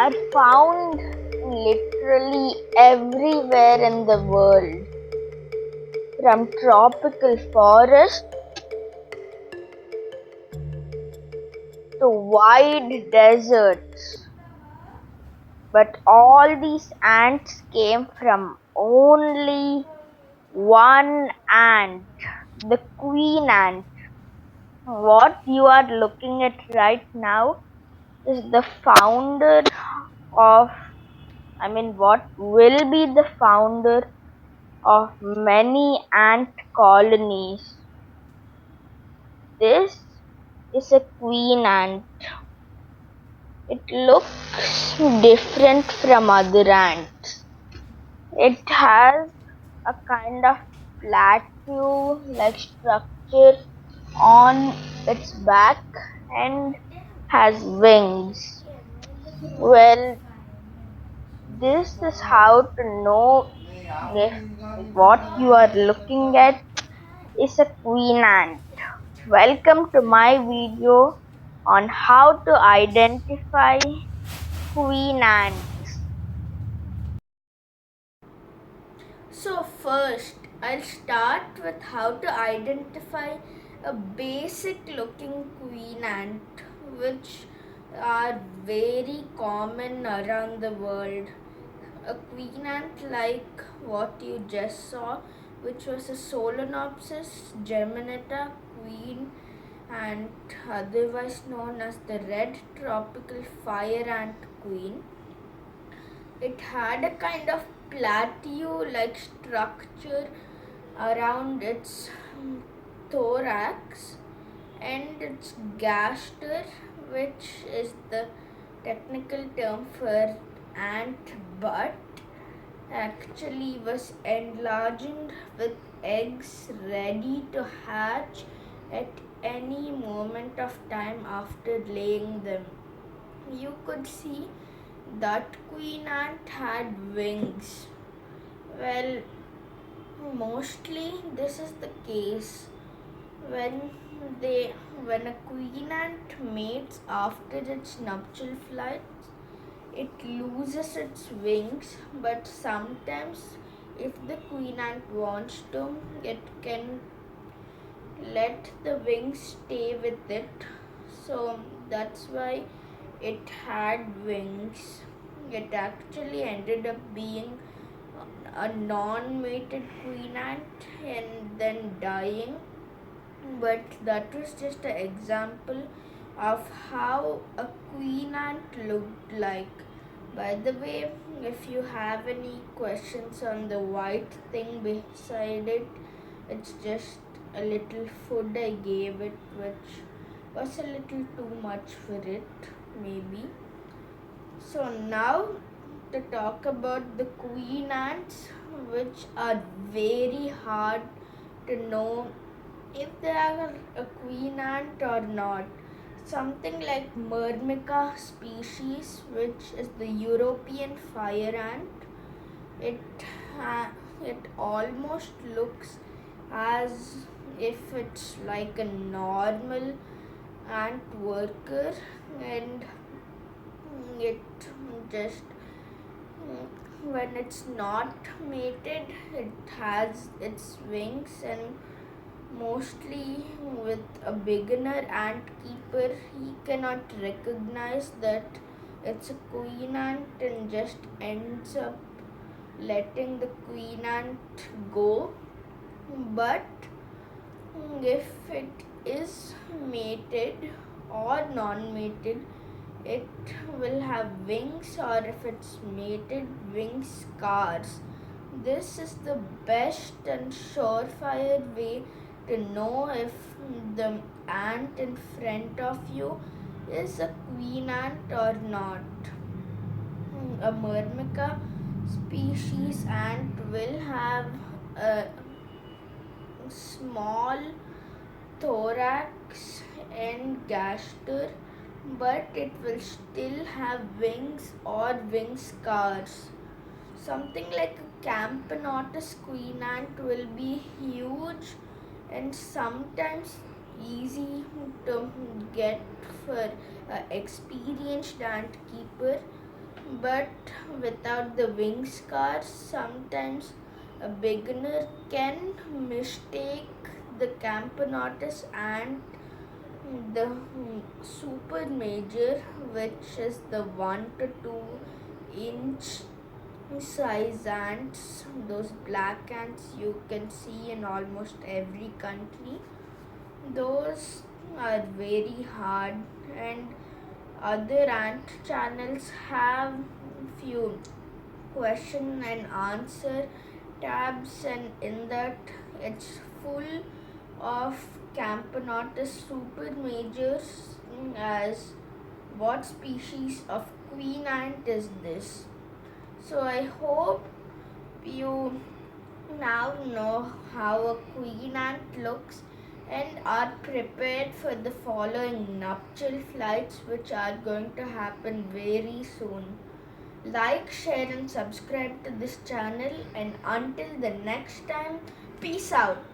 are found literally everywhere in the world, from tropical forests to wide deserts. But all these ants came from only one ant, the queen ant. What you are looking at right now is the founder of, what will be the founder of many ant colonies. This is a queen ant. It looks different from other ants. It has a kind of plateau like structure on its back and has wings. Well, this is how to know if what you are looking at is a queen ant. Welcome to my video on how to identify queen ants. So first, I'll start with how to identify a basic looking queen ant, which are very common around the world. A queen ant like what you just saw, which was a Solenopsis geminata queen ant, otherwise known as the red tropical fire ant queen. It had a kind of plateau like structure around its thorax and its gaster, which is the technical term for ant butt, actually was enlarged with eggs ready to hatch at any moment of time after laying them. You could see that queen ant had wings. Well, mostly this is the case when they when a queen ant mates after its nuptial flights, it loses its wings, but sometimes if the queen ant wants to, it can let the wings stay with it. So that's why it had wings. It actually ended up being a non-mated queen ant and then dying. But that was just an example of how a queen ant looked like. By the way, if you have any questions on the white thing beside it, it's just a little food I gave it, which was a little too much for it, maybe. So now to talk about the queen ants, which are very hard to know if they are a queen ant or not. Something like Myrmica species, which is the European fire ant, it it almost looks as if it's like a normal ant worker, and it just when it's not mated, it has its wings, and mostly with a beginner ant keeper, he cannot recognize that it's a queen ant and just ends up letting the queen ant go. But if it is mated or non-mated, it will have wings, or if it's mated, wing scars. This is the best and surefire way to know if the ant in front of you is a queen ant or not. A Myrmica species ant will have a small thorax and gaster, but it will still have wings or wing scars. Something like a Camponotus queen ant will be huge and sometimes easy to get for an experienced ant keeper, but without the wing scars, sometimes a beginner can mistake the Camponotus and the super major, which is the 1 to 2 inch size ants. Those black ants you can see in almost every country. Those are very hard, and other ant channels have few question and answer tabs, and in that it's full of Camponotus super majors as what species of queen ant is this. So I hope you now know how a queen ant looks and are prepared for the following nuptial flights, which are going to happen very soon. Like, share and subscribe to this channel, and until the next time, peace out.